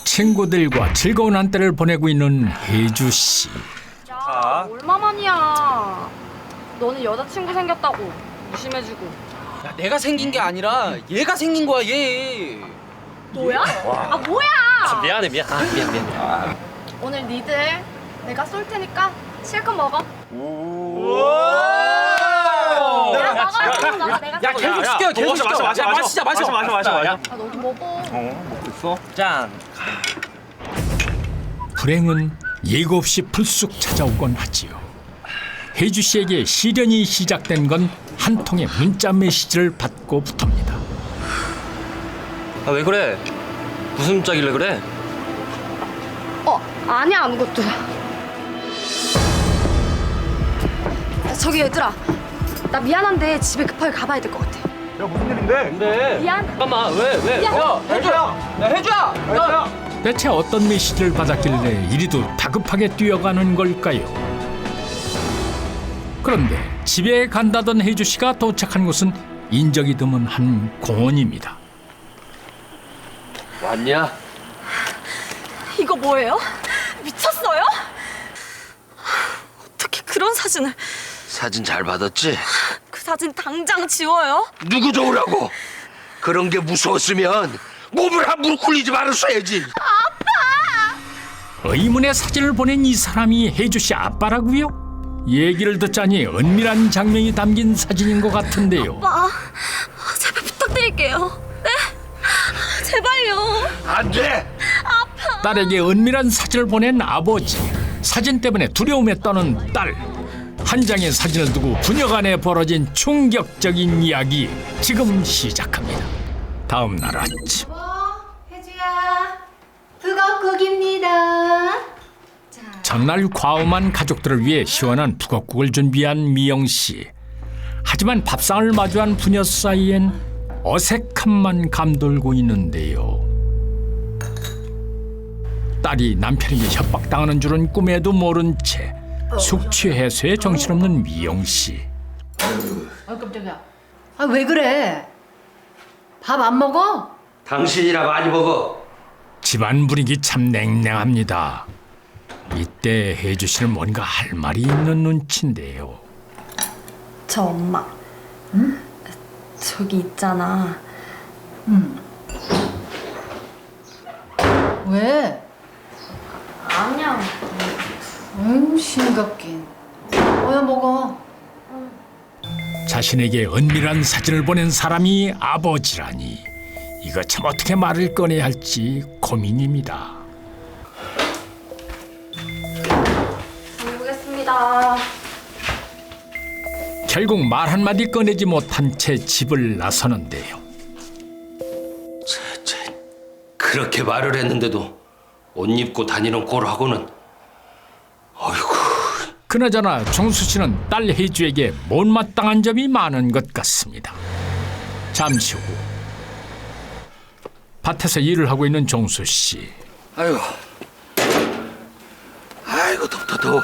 친구들과 즐거운 한때를 보내고 있는 혜주 씨. 야, 얼마만이야. 너는 여자친구 생겼다고 무심해주고. 야, 내가 생긴 게 아니라 얘가 생긴 거야, 얘. 너야? 아 뭐야? 미안. 미안. 오늘 니들 내가 쏠 테니까 실컷 먹어. 내가 먹어. 내가 야, 계속 시켜, 계속 시켜. 마시자. 아, 너도 먹어. 짠. 불행은 예고 없이 불쑥 찾아오곤 하지요. 혜주 씨에게 시련이 시작된 건 한 통의 문자 메시지를 받고부터입니다. 아, 왜 그래? 무슨 문자길래 그래? 아니야 아무것도. 저기 얘들아, 나 미안한데 집에 급하게 가봐야 될 것 같아. 야 무슨 일인데? 근데 미안. 잠깐만, 왜? 야, 혜주야. 대체 어떤 메시지를 받았길래 이리도 다급하게 뛰어가는 걸까요? 그런데 집에 간다던 혜주 씨가 도착한 곳은 인적이 드문 한 공원입니다. 왔냐? 이거 뭐예요? 미쳤어요? 어떻게 그런 사진을? 사진 잘 받았지? 그 사진 당장 지워요? 누구 좋으라고? 그런 게 무서웠으면 몸을 함부로 굴리지 말았어야지. 의문의 사진을 보낸 이 사람이 혜주 씨 아빠라고요? 얘기를 듣자니 은밀한 장면이 담긴 사진인 것 같은데요. 아빠, 제발 부탁드릴게요. 네? 제발요. 안 돼! 딸에게 은밀한 사진을 보낸 아버지, 사진 때문에 두려움에 떠는 딸. 한 장의 사진을 두고 부녀간에 벌어진 충격적인 이야기 지금 시작합니다. 다음 날 아침 혜주야, 북엇국입니다. 전날 과음한 가족들을 위해 시원한 북엇국을 준비한 미영 씨. 하지만 밥상을 마주한 부녀 사이엔 어색함만 감돌고 있는데요. 딸이 남편에게 협박당하는 줄은 꿈에도 모른 채 숙취 해소에 정신없는 미영 씨. 아 깜짝이야. 아 왜 그래? 밥 안 먹어? 당신이나 많이 먹어. 집안 분위기 참 냉랭합니다. 이때 혜주 씨는 뭔가 할 말이 있는 눈치인데요. 저 엄마. 응? 저기 있잖아. 왜? 아니야. 아유 싱겁긴. 뭐야 먹어. 자신에게 은밀한 사진을 보낸 사람이 아버지라니 이거 참 어떻게 말을 꺼내야 할지 고민입니다. 다녀오겠습니다. 결국 말 한마디 꺼내지 못한 채 집을 나서는데요. 그렇게 말을 했는데도 옷 입고 다니는 꼴하고는. 어이구. 그나저나 정수 씨는 딸 혜주에게 못마땅한 점이 많은 것 같습니다. 잠시 후 밭에서 일을 하고 있는 정수 씨. 아이고 덥다 더워.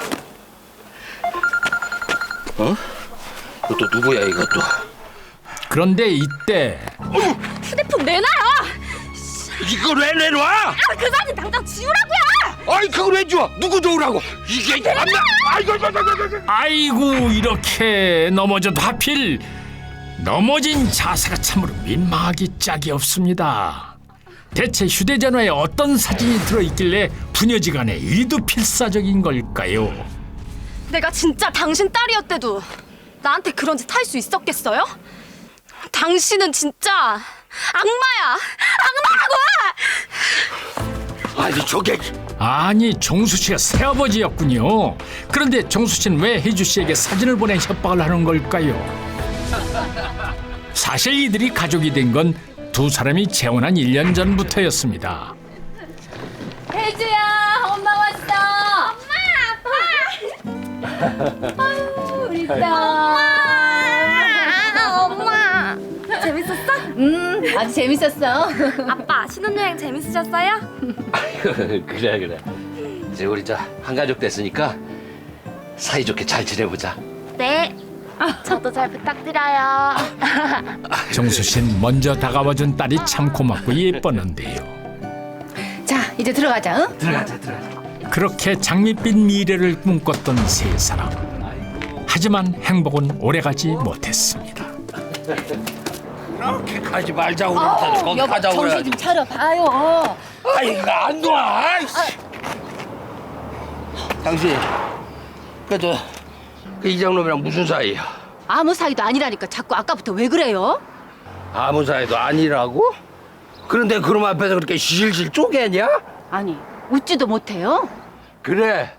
이것도 누구야 이것도? 그런데 이때 휴대폰 내놔요. 이걸 왜 내놔? 그 사진 당장 지우라고요. 아이 그걸 왜 줘? 누구 좋으라고? 이게 안 나. 아이고 이렇게 넘어져도 하필 넘어진 자세가 참으로 민망하기 짝이 없습니다. 대체 휴대전화에 어떤 사진이 들어있길래 부녀지간에 이리도 필사적인 걸까요? 내가 진짜 당신 딸이었대도 나한테 그런 짓 할 수 있었겠어요? 당신은 진짜 악마야. 악마라고. 아니 저게. 아니 정수 씨가 새아버지였군요. 그런데 정수 씨는 왜 혜주 씨에게 사진을 보내 협박을 하는 걸까요? 사실 이들이 가족이 된 건 두 사람이 재혼한 1년 전부터였습니다. 혜주야, 엄마 왔어. 엄마, 아빠. 우리 딸. 엄마. 재밌었어? 아주 재밌었어. 아빠 신혼여행 재밌으셨어요? 그래. 이제 우리 한 가족 됐으니까 사이좋게 잘 지내보자. 네. 저도 잘 부탁드려요. 정수 씨는 먼저 다가와준 딸이 참 고맙고 예뻤는데요. 자, 이제 들어가자. 응? 들어가자. 그렇게 장밋빛 미래를 꿈꿨던 세 사람. 하지만 행복은 오래가지 못했습니다. 이렇게 가지 말자고 그랬다. 저기 가자고 정신 그래야지. 좀 차려봐요. 이거 안 놔. 아이씨. 당신 그 이장놈이랑 무슨 사이야? 아무 사이도 아니라니까 자꾸 아까부터 왜 그래요? 아무 사이도 아니라고? 그런데 그놈 앞에서 그렇게 실실 쪼개냐? 아니 웃지도 못해요? 그래.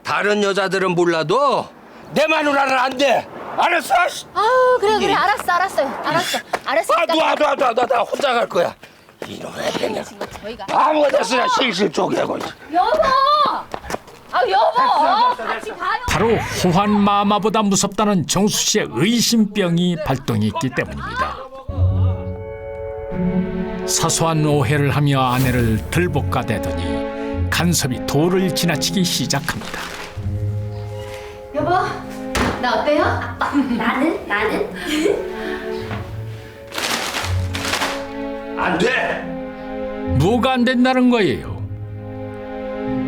다른 여자들은 몰라도 내 마누라는 안 돼. 알았어? 아우 그래 알았어요. 나 혼자 갈 거야. 이놈의 뱅냥. 저희가 아무나 됐으나 실실 쪼개고. 여보! 여보! 같이 가요. 바로 호환마마보다 무섭다는 정수 씨의 의심병이 발동했기 때문입니다. 사소한 오해를 하며 아내를 들볶아대더니 간섭이 도를 지나치기 시작합니다. 여보, 나 어때요? 나는? 안 돼. 뭐가 안 된다는 거예요?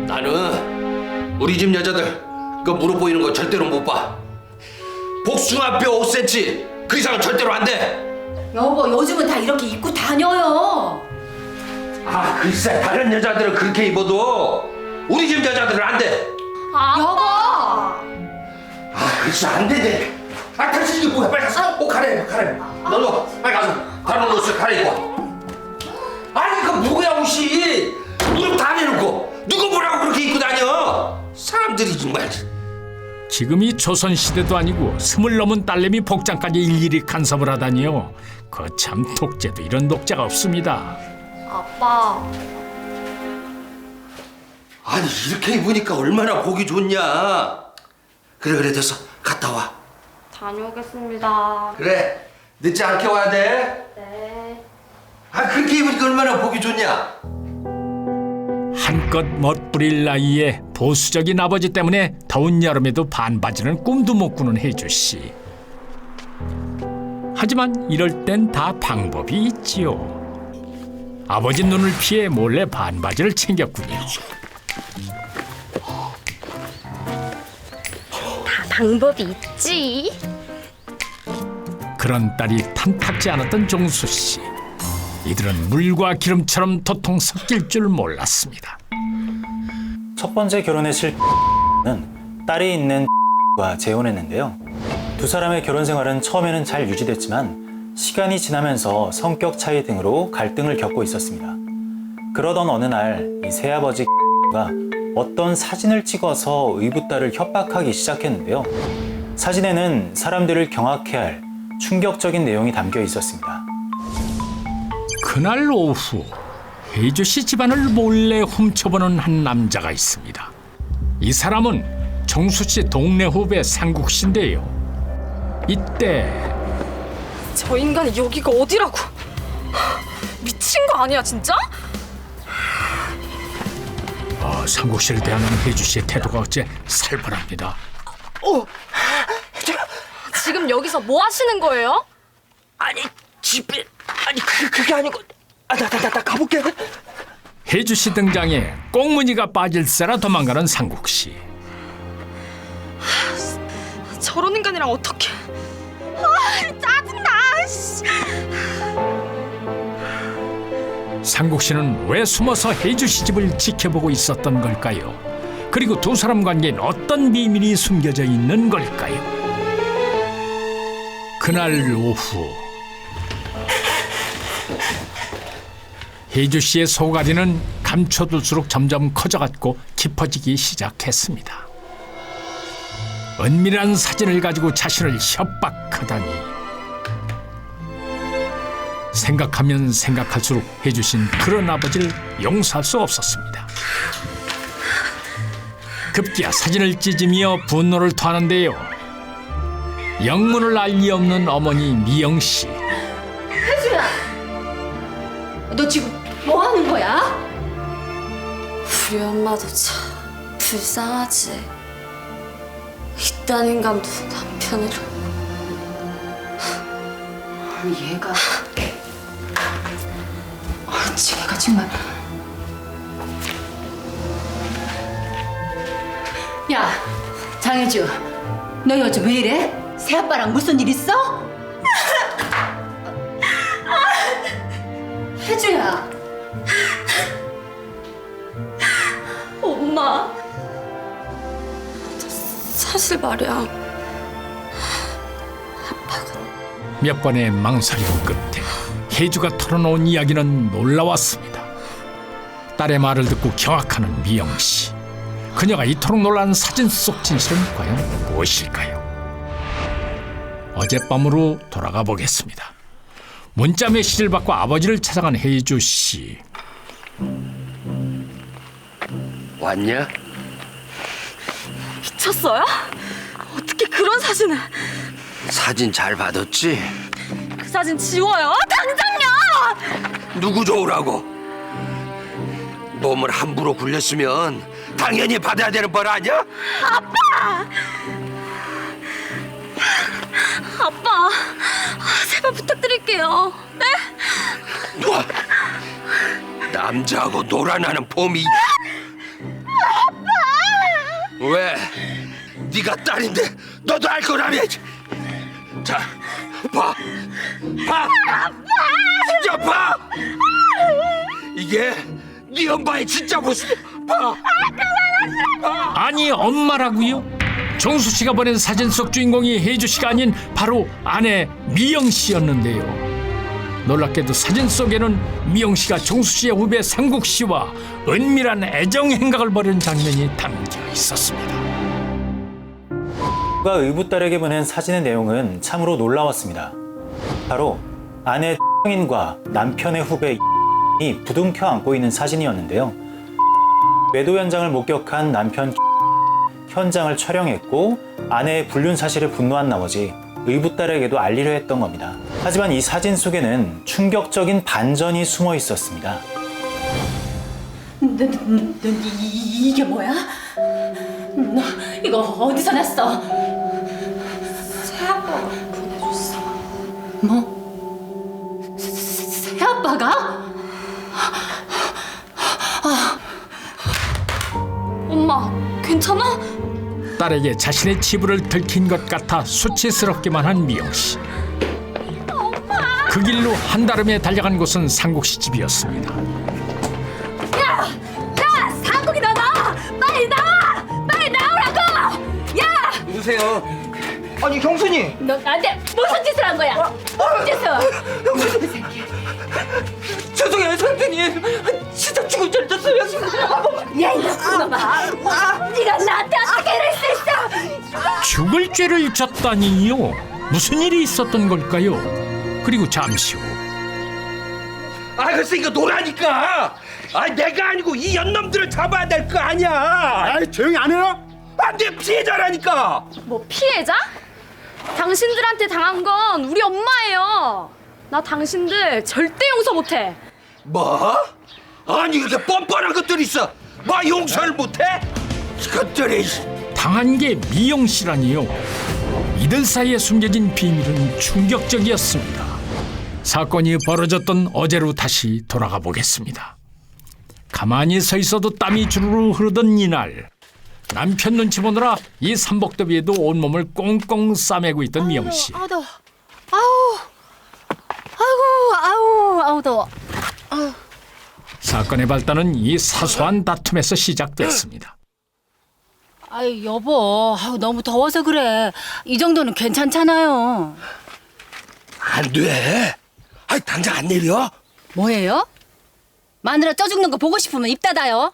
나는 우리 집 여자들 그 무릎 보이는 거 절대로 못 봐. 복숭아뼈 5cm 그 이상은 절대로 안 돼. 여보, 요즘은 다 이렇게 입고 다녀요. 아 글쎄 다른 여자들은 그렇게 입어도 우리 집 여자들은 안 돼. 여보! 아 글쎄 안 돼. 아 당신 이게 뭐야? 빨리 가서 옷 갈아입어. 너도 빨리 가서 다른 옷을 갈아입고. 아니 그 뭐야 옷이 무릎 다 내놓고 누구 보라고 그렇게 입고 다녀? 사람들이 정말. 지금이 조선시대도 아니고 20 넘은 딸내미 복장까지 일일이 간섭을 하다니요. 거참 독재도 이런 독재가 없습니다. 아빠. 아니 이렇게 입으니까 얼마나 보기 좋냐. 그래 됐어. 갔다 와. 다녀오겠습니다. 그래 늦지 않게 와야 돼. 네. 아 그렇게 입으니까 얼마나 보기 좋냐. 한껏 멋부릴 나이에 보수적인 아버지 때문에 더운 여름에도 반바지는 꿈도 못 꾸는 혜주 씨. 하지만 이럴 땐 다 방법이 있지요. 아버지 눈을 피해 몰래 반바지를 챙겼군요. 다 방법이 있지. 그런 딸이 탐탁지 않았던 종수 씨. 이들은 물과 기름처럼 도통 섞일 줄 몰랐습니다. 첫 번째 결혼의 실패는 딸이 있는 과 재혼했는데요. 두 사람의 결혼 생활은 처음에는 잘 유지됐지만 시간이 지나면서 성격 차이 등으로 갈등을 겪고 있었습니다. 그러던 어느 날 이 새아버지 가 어떤 사진을 찍어서 의붓딸을 협박하기 시작했는데요. 사진에는 사람들을 경악해 할 충격적인 내용이 담겨 있었습니다. 그날 오후 혜주 씨 집안을 몰래 훔쳐보는 한 남자가 있습니다. 이 사람은 정수 씨 동네 후배 상국 씨인데요. 이때 저 인간이 여기가 어디라고? 미친 거 아니야 진짜? 상국 씨를 대하는 혜주 씨의 태도가 어째 살벌합니다. 지금 여기서 뭐 하시는 거예요? 아니 집에 아니 그게 아니고 나 가볼게. 혜주 씨 등장에 꽁무니가 빠질세라 도망가는 상국 씨. 저런 인간이랑 어떻게? 짜증나. 씨. 상국 씨는 왜 숨어서 혜주 씨 집을 지켜보고 있었던 걸까요? 그리고 두 사람 관계엔 어떤 비밀이 숨겨져 있는 걸까요? 그날 오후 혜주 씨의 소가리는 감춰둘수록 점점 커져갔고 깊어지기 시작했습니다. 은밀한 사진을 가지고 자신을 협박하다니. 생각하면 생각할수록 혜주 씨는 그런 아버지를 용서할 수 없었습니다. 급기야 사진을 찢으며 분노를 토하는데요. 영문을 알 리 없는 어머니 미영 씨. 혜주야! 너 지금 뭐 하는 거야? 우리 엄마도 참 불쌍하지. 이딴 인간도 남편이라. 얘가... 쟤가 정말... 야, 장혜주, 너 요즘 왜 이래? 새아빠랑 무슨 일 있어? 혜주야. 엄마. 사실 말이야. 몇 번의 망설임 끝에 혜주가 털어놓은 이야기는 놀라웠습니다. 딸의 말을 듣고 경악하는 미영씨. 그녀가 이토록 놀란 사진 속 진실은 과연 무엇일까요? 어젯밤으로 돌아가 보겠습니다. 문자 메시지를 받고 아버지를 찾아간 혜주씨. 왔냐? 미쳤어요? 어떻게 그런 사진을? 사진 잘 받았지? 그 사진 지워요. 당장요. 누구 좋으라고? 몸을 함부로 굴렸으면 당연히 받아야 되는 벌 아니야? 아빠, 제발 부탁드릴게요. 네? 뭐? 남자하고 놀아나는 봄이 왜? 네가 딸인데 너도 알 거라며. 자, 봐. 진짜 봐. 이게 네 엄마의 진짜 모습. 봐. 아니 엄마라고요? 정수 씨가 보낸 사진 속 주인공이 혜주 씨가 아닌 바로 아내 미영 씨였는데요. 놀랍게도 사진 속에는 미영 씨가 정수 씨의 후배 상국 씨와 은밀한 애정 행각을 벌이는 장면이 담겨 있었습니다. 가 의붓딸에게 보낸 사진의 내용은 참으로 놀라웠습니다. 바로 아내 인과 남편의 후배 이 부둥켜 안고 있는 사진이었는데요. 외도 현장을 목격한 남편 현장을 촬영했고 아내의 불륜 사실에 분노한 나머지 의붓딸에게도 알리려 했던 겁니다. 하지만 이 사진 속에는 충격적인 반전이 숨어 있었습니다. 이게 뭐야? 너 이거 어디서 났어? 새아빠가 보내줬어. 뭐? 새아빠가? 엄마, 괜찮아? 딸에게 자신의 치부를 들킨 것 같아 수치스럽기만 한 미영 씨. 그 길로 한달음에 달려간 곳은 상국 씨 집이었습니다. 야, 상국이 나와! 빨리 나와! 빨리 나오라고! 야, 누구세요? 아니 형수님. 너 나한테 무슨 짓을 한 거야? 무슨 짓을? 죄송해요 선생님. 진짜 죽을 줄 알았어요. 야, 이 나쁜 놈아! 네가 나한테 어떻게 이럴 수 있어? 죽을 죄를 졌다니요? 무슨 일이 있었던 걸까요? 그리고 잠시 후 아, 글쎄 이거 노라니까. 아, 내가 아니고 이 연놈들을 잡아야 될 거 아니야. 아, 조용히 안 해요? 안 돼, 피해자라니까. 뭐 피해자? 당신들한테 당한 건 우리 엄마예요. 나 당신들 절대 용서 못해. 뭐? 아니 이렇게 뻔뻔한 것들이 있어. 뭐 용서를 못해? 이것들이. 당한 게 미영 씨라니요. 이들 사이에 숨겨진 비밀은 충격적이었습니다. 사건이 벌어졌던 어제로 다시 돌아가 보겠습니다. 가만히 서 있어도 땀이 주르르 흐르던 이날, 남편 눈치 보느라 이 삼복더위에도 온몸을 꽁꽁 싸매고 있던 미영 씨. 아우 더워. 아우 더워. 사건의 발단은 이 사소한 다툼에서 시작됐습니다. 아이 여보, 너무 더워서 그래. 이 정도는 괜찮잖아요. 안 돼. 아이 당장 안 내려. 뭐예요? 마누라 쪄 죽는 거 보고 싶으면 입 닫아요.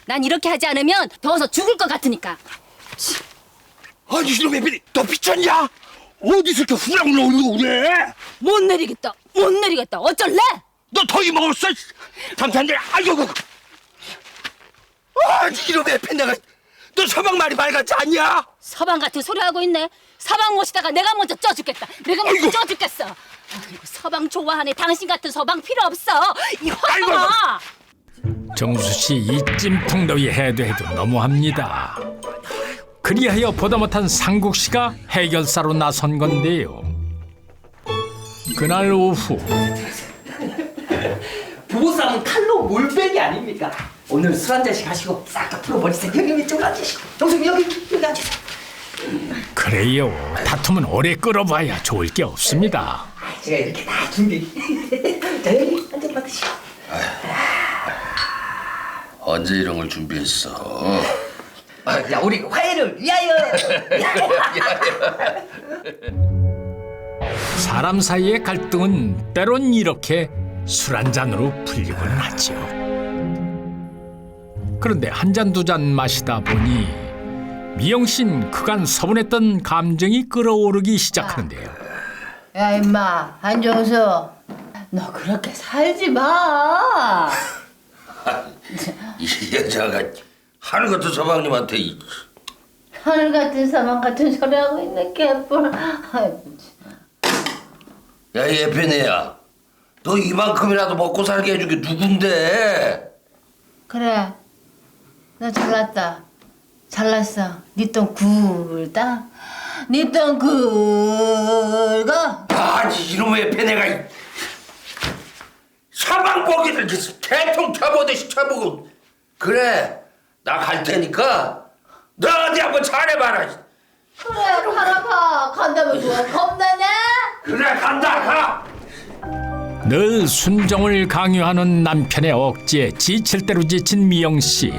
난 이렇게 하지 않으면 더워서 죽을 것 같으니까. 아니 이놈의 비리, 너 미쳤냐? 어디서 이렇게 후랑후랑 그래? 못 내리겠다. 어쩔래? 너 더위 먹었어? 잠깐만. 아이고. 아니 이놈의 팬다가 너 서방 말이 말 같지 않냐? 서방 같은 소리 하고 있네. 서방 모시다가 내가 먼저 쪄 죽겠다. 내가 먼저 아이고. 쪄 죽겠어. 아이고, 서방 좋아하네. 당신 같은 서방 필요 없어. 이 아이고. 화가. 정수 씨 이 찜통더위 해도 너무합니다. 그리하여 보다 못한 상국 씨가 해결사로 나선 건데요. 그날 오후 부부싸움은 칼로 몰빼기 아닙니까? 오늘 술 한 잔씩 하시고 싹 다 풀어버리세요. 여기 이쪽으로 앉으시고. 영순이 여기 앉으세요. 그래요. 다툼은 오래 끌어봐야 좋을 게 없습니다. 제가 이렇게 다 준비. 자, 여기 한 잔 받으시고. 언제 이런 걸 준비했어? 야, 우리 화해를 위하여. 사람 사이의 갈등은 때론 이렇게 술 한 잔으로 풀리곤 하죠. 그런데 한 잔 두 잔 마시다 보니 미영 씨는 그간 서운했던 감정이 끌어오르기 시작하는데요. 야 임마 한정수 너 그렇게 살지 마. 이 여자가 하늘 같은 서방님한테 하늘 같은 사람 같은 소리 하고 있네 개뿔. 야, 예편이야. 너 이만큼이라도 먹고 살게 해준 게 누군데? 그래 너 잘났다. 잘났어. 네 돈 굴다. 네 돈 굴고. 아니 이놈의 예편이가 사방보기를 개통 쳐보듯이 쳐보고. 그래, 나 갈 테니까 너 어디 한번 잘해봐라. 그래 가라 간다면 뭐야 겁나냐? 그래, 간다, 가. 늘 순종을 강요하는 남편의 억지에 지칠 대로 지친 미영 씨.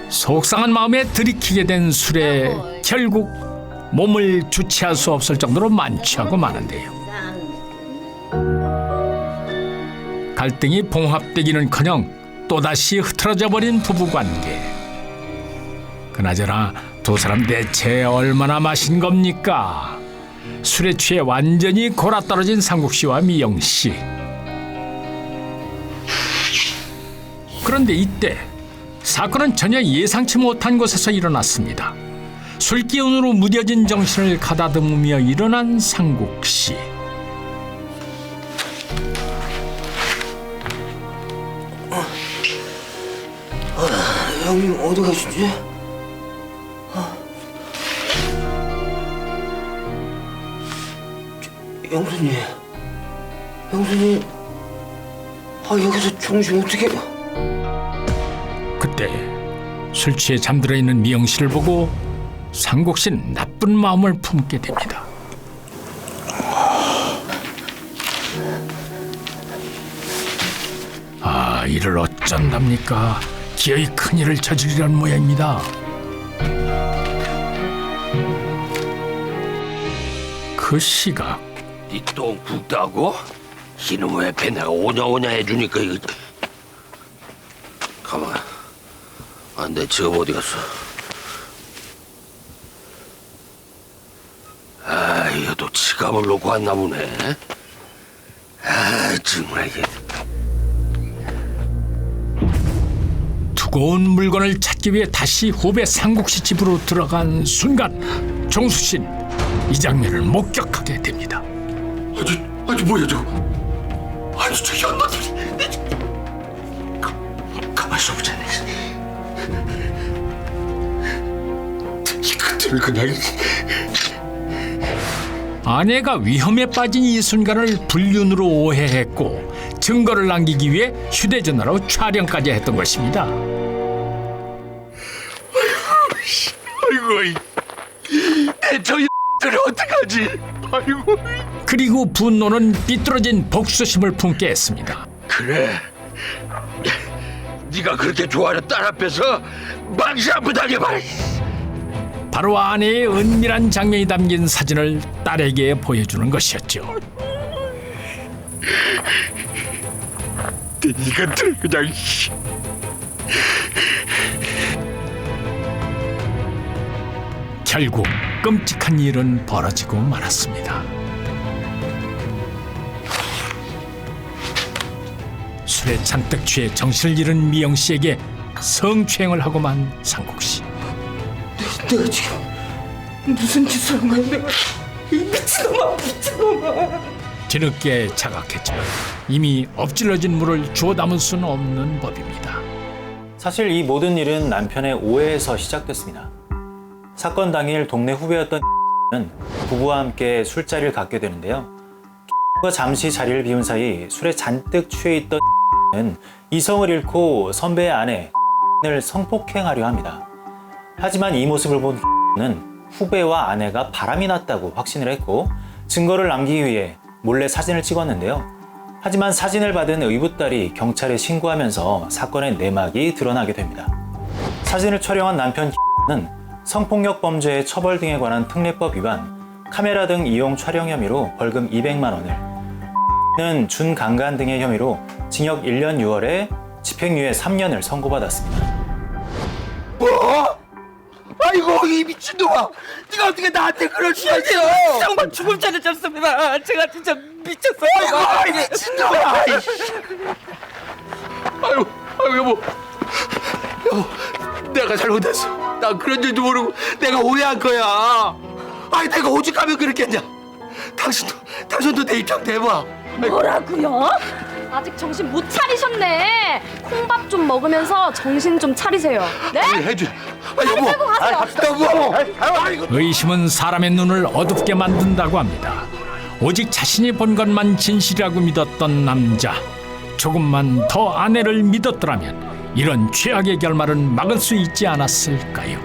속상한 마음에 들이키게 된 술에 결국 몸을 주체할 수 없을 정도로 만취하고 마는데요. 갈등이 봉합되기는커녕 또다시 흐트러져 버린 부부관계. 그나저나 두 사람 대체 얼마나 마신 겁니까? 술에 취해 완전히 골아떨어진 상국 씨와 미영 씨. 그런데 이때 사건은 전혀 예상치 못한 곳에서 일어났습니다. 술 기운으로 무뎌진 정신을 가다듬으며 일어난 상국 씨. 형님 어디 가시지? 영순이, 여기서 정신 어떻게? 그때 술 취해 잠들어 있는 미영 씨를 보고 상국 씨는 나쁜 마음을 품게 됩니다. 아, 이를 어쩐답니까? 기어이 큰일을 저지르려는 모양입니다. 그 시각 니똥 붓다고? 이놈의 배내가 오냐오냐 해주니까 이거. 가만. 내 지갑 어디 갔어? 얘도 지갑을 놓고 왔나 보네. 정말 이게. 두꺼운 물건을 찾기 위해 다시 후배 상국 씨 집으로 들어간 순간 종수 씨는 이 장면을 목격하게 됩니다. 아니 뭐야 저거? 아니 저 연놈들이. 가만 있어 보자. 이것들을 그냥. 아내가 위험에 빠진 이 순간을 불륜으로 오해했고 증거를 남기기 위해 휴대전화로 촬영까지 했던 것입니다. 아이고, 저 이들을 어떡하지? 아이고. 그리고 분노는 삐뚤어진 복수심을 품게 했습니다. 그래. 네가 그렇게 좋아하는 딸 앞에서 망신 한번 당해봐. 바로 아내의 은밀한 장면이 담긴 사진을 딸에게 보여주는 것이었죠. 이것들 그냥. 결국 끔찍한 일은 벌어지고 말았습니다. 술에 잔뜩 취해 정신을 잃은 미영 씨에게 성추행을 하고 만 상국 씨. 내가 지금 무슨 짓을 한 거야? 내가 이 미친놈아. 뒤늦게 자각했지만 이미 엎질러진 물을 주워 담을 수는 없는 법입니다. 사실 이 모든 일은 남편의 오해에서 시작됐습니다. 사건 당일 동네 후배였던 는 부부와 함께 술자리를 갖게 되는데요. 가 잠시 자리를 비운 사이 술에 잔뜩 취해 있던 는 이성을 잃고 선배의 아내 를 성폭행하려 합니다. 하지만 이 모습을 본 는 후배와 아내가 바람이 났다고 확신을 했고 증거를 남기기 위해 몰래 사진을 찍었는데요. 하지만 사진을 받은 의붓딸이 경찰에 신고하면서 사건의 내막이 드러나게 됩니다. 사진을 촬영한 남편 는 성폭력 범죄의 처벌 등에 관한 특례법 위반, 카메라 등 이용 촬영 혐의로 벌금 200만 원을, 는 준강간 등의 혐의로 징역 1년 6월에 집행유예 3년을 선고받았습니다. 뭐? 아이고 이 미친놈아, 네가 어떻게 나한테 그럴 수가 있어? 정말 죽을 죄를 졌습니다. 제가 진짜 미쳤어요. 아이고 이 미친놈아. 아이고 여보, 내가 잘못했어. 난 그런 줄도 모르고 내가 오해한 거야. 아니 내가 오죽하면 그랬겠냐. 당신도 내 입장 대봐. 뭐라고요? 아직 정신 못 차리셨네. 콩밥 좀 먹으면서 정신 좀 차리세요. 네? 해줘. 여보, 끌고 가세요. 여보. 의심은 사람의 눈을 어둡게 만든다고 합니다. 오직 자신이 본 것만 진실이라고 믿었던 남자. 조금만 더 아내를 믿었더라면 이런 최악의 결말은 막을 수 있지 않았을까요?